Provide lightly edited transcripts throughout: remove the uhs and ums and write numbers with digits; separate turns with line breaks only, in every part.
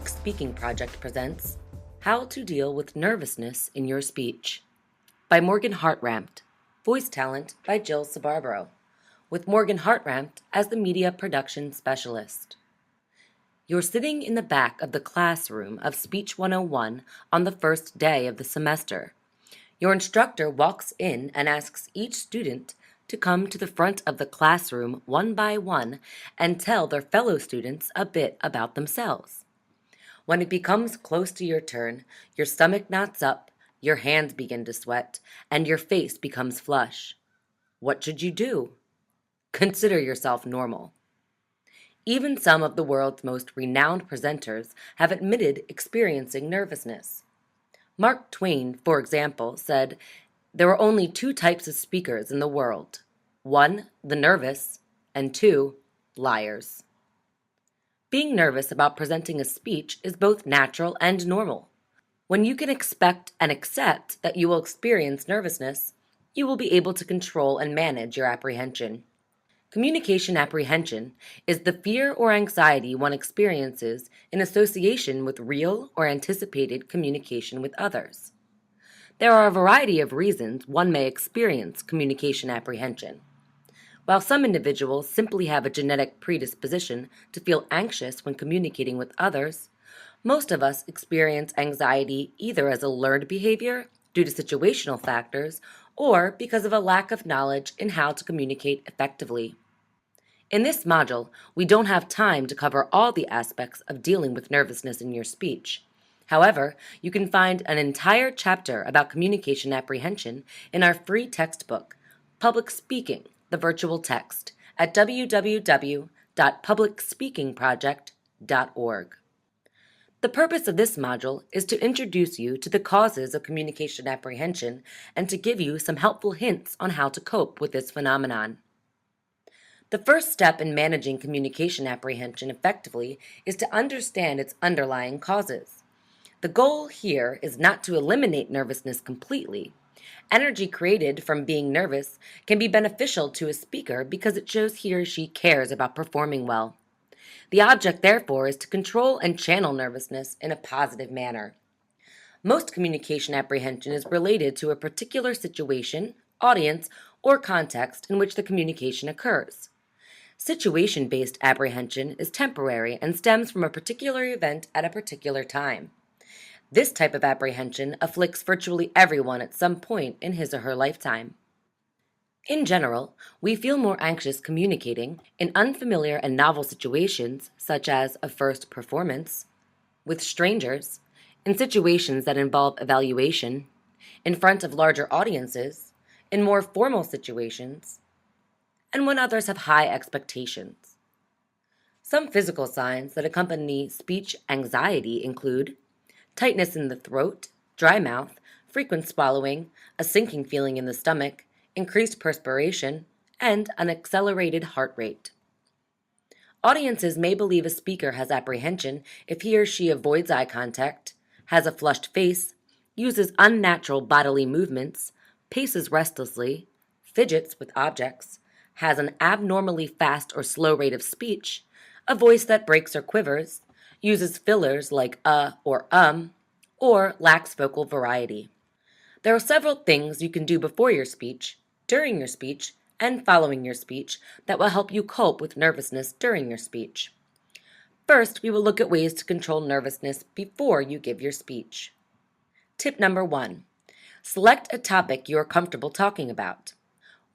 Public Speaking Project presents How to Deal with Nervousness in Your Speech by Morgan Hartranft, voice talent by Jill Sabarbaro, with Morgan Hartranft as the media production specialist. You're sitting in the back of the classroom of Speech 101 on the first day of the semester. Your instructor walks in and asks each student to come to the front of the classroom one by one and tell their fellow students a bit about themselves. When it becomes close to your turn, your stomach knots up, your hands begin to sweat, and your face becomes flush. What should you do? Consider yourself normal. Even some of the world's most renowned presenters have admitted experiencing nervousness. Mark Twain, for example, said, "There are only two types of speakers in the world. One, the nervous, and two, liars." Being nervous about presenting a speech is both natural and normal. When you can expect and accept that you will experience nervousness, you will be able to control and manage your apprehension. Communication apprehension is the fear or anxiety one experiences in association with real or anticipated communication with others. There are a variety of reasons one may experience communication apprehension. While some individuals simply have a genetic predisposition to feel anxious when communicating with others, most of us experience anxiety either as a learned behavior due to situational factors or because of a lack of knowledge in how to communicate effectively. In this module, we don't have time to cover all the aspects of dealing with nervousness in your speech. However, you can find an entire chapter about communication apprehension in our free textbook, Public Speaking, the Virtual Text, at www.publicspeakingproject.org. The purpose of this module is to introduce you to the causes of communication apprehension and to give you some helpful hints on how to cope with this phenomenon. The first step in managing communication apprehension effectively is to understand its underlying causes. The goal here is not to eliminate nervousness completely. Energy created from being nervous can be beneficial to a speaker because it shows he or she cares about performing well. The object, therefore, is to control and channel nervousness in a positive manner. Most communication apprehension is related to a particular situation, audience, or context in which the communication occurs. Situation-based apprehension is temporary and stems from a particular event at a particular time. This type of apprehension afflicts virtually everyone at some point in his or her lifetime. In general, we feel more anxious communicating in unfamiliar and novel situations, such as a first performance, with strangers, in situations that involve evaluation, in front of larger audiences, in more formal situations, and when others have high expectations. Some physical signs that accompany speech anxiety include tightness in the throat, dry mouth, frequent swallowing, a sinking feeling in the stomach, increased perspiration, and an accelerated heart rate. Audiences may believe a speaker has apprehension if he or she avoids eye contact, has a flushed face, uses unnatural bodily movements, paces restlessly, fidgets with objects, has an abnormally fast or slow rate of speech, a voice that breaks or quivers, uses fillers like or lacks vocal variety. There are several things you can do before your speech, during your speech, and following your speech that will help you cope with nervousness during your speech. First, we will look at ways to control nervousness before you give your speech. Tip number 1. Select a topic you are comfortable talking about.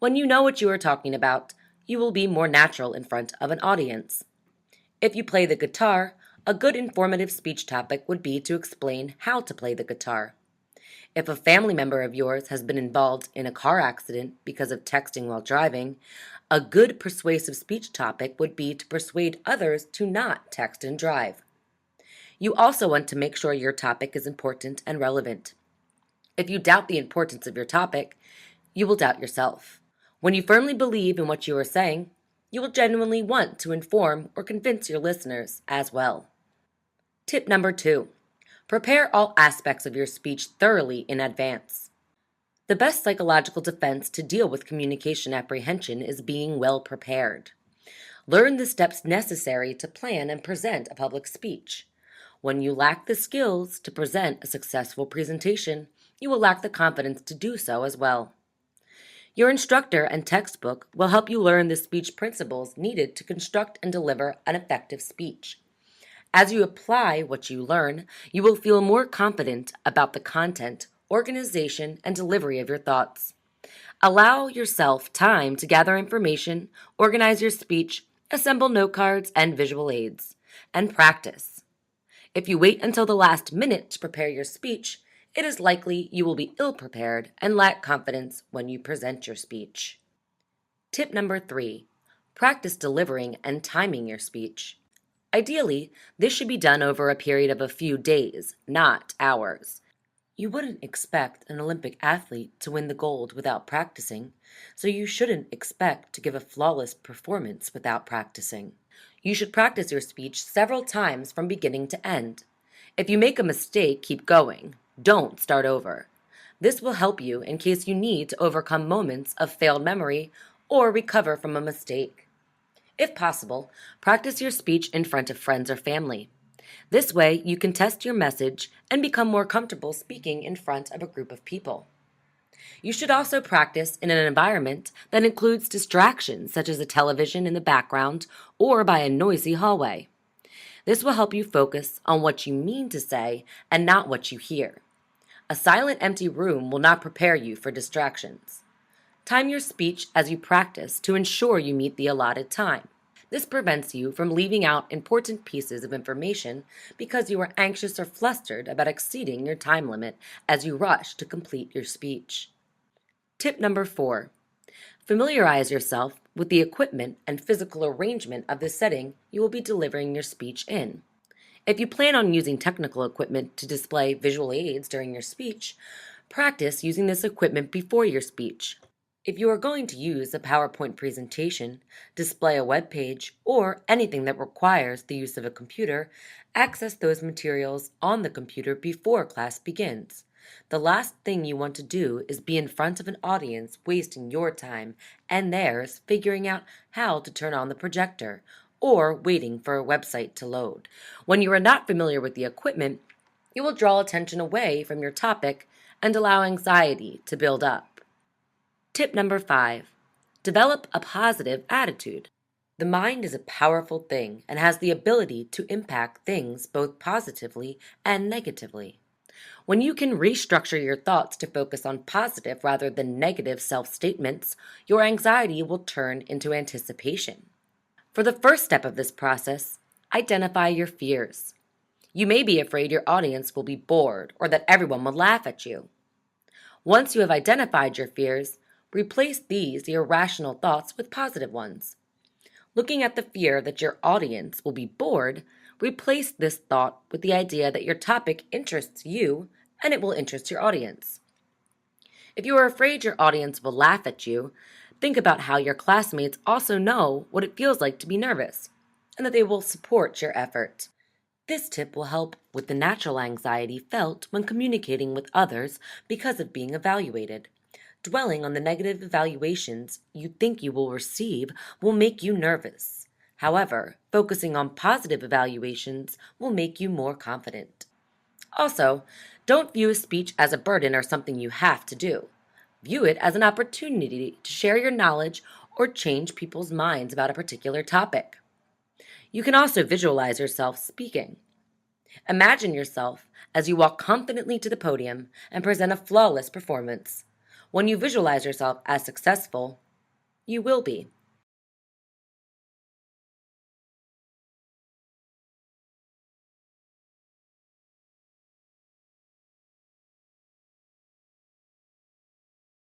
When you know what you are talking about, you will be more natural in front of an audience. If you play the guitar, a good informative speech topic would be to explain how to play the guitar. If a family member of yours has been involved in a car accident because of texting while driving, a good persuasive speech topic would be to persuade others to not text and drive. You also want to make sure your topic is important and relevant. If you doubt the importance of your topic, you will doubt yourself. When you firmly believe in what you are saying, you will genuinely want to inform or convince your listeners as well. Tip number 2. Prepare all aspects of your speech thoroughly in advance. The best psychological defense to deal with communication apprehension is being well prepared. Learn the steps necessary to plan and present a public speech. When you lack the skills to present a successful presentation, you will lack the confidence to do so as well. Your instructor and textbook will help you learn the speech principles needed to construct and deliver an effective speech. As you apply what you learn, you will feel more confident about the content, organization, and delivery of your thoughts. Allow yourself time to gather information, organize your speech, assemble note cards and visual aids, and practice. If you wait until the last minute to prepare your speech, it is likely you will be ill-prepared and lack confidence when you present your speech. Tip number 3, practice delivering and timing your speech. Ideally, this should be done over a period of a few days, not hours. You wouldn't expect an Olympic athlete to win the gold without practicing, so you shouldn't expect to give a flawless performance without practicing. You should practice your speech several times from beginning to end. If you make a mistake, keep going. Don't start over. This will help you in case you need to overcome moments of failed memory or recover from a mistake. If possible, practice your speech in front of friends or family. This way, you can test your message and become more comfortable speaking in front of a group of people. You should also practice in an environment that includes distractions such as a television in the background or by a noisy hallway. This will help you focus on what you mean to say and not what you hear. A silent, empty room will not prepare you for distractions. Time your speech as you practice to ensure you meet the allotted time. This prevents you from leaving out important pieces of information because you are anxious or flustered about exceeding your time limit as you rush to complete your speech. Tip number 4, familiarize yourself with the equipment and physical arrangement of the setting you will be delivering your speech in. If you plan on using technical equipment to display visual aids during your speech, practice using this equipment before your speech. If you are going to use a PowerPoint presentation, display a web page, or anything that requires the use of a computer, access those materials on the computer before class begins. The last thing you want to do is be in front of an audience wasting your time and theirs figuring out how to turn on the projector or waiting for a website to load. When you are not familiar with the equipment, you will draw attention away from your topic and allow anxiety to build up. Tip number 5, develop a positive attitude. The mind is a powerful thing and has the ability to impact things both positively and negatively. When you can restructure your thoughts to focus on positive rather than negative self-statements, your anxiety will turn into anticipation. For the first step of this process, identify your fears. You may be afraid your audience will be bored or that everyone will laugh at you. Once you have identified your fears, replace these irrational thoughts with positive ones. Looking at the fear that your audience will be bored, replace this thought with the idea that your topic interests you and it will interest your audience. If you are afraid your audience will laugh at you, think about how your classmates also know what it feels like to be nervous and that they will support your effort. This tip will help with the natural anxiety felt when communicating with others because of being evaluated. Dwelling on the negative evaluations you think you will receive will make you nervous. However, focusing on positive evaluations will make you more confident. Also, don't view a speech as a burden or something you have to do. View it as an opportunity to share your knowledge or change people's minds about a particular topic. You can also visualize yourself speaking. Imagine yourself as you walk confidently to the podium and present a flawless performance. When you visualize yourself as successful, you will be.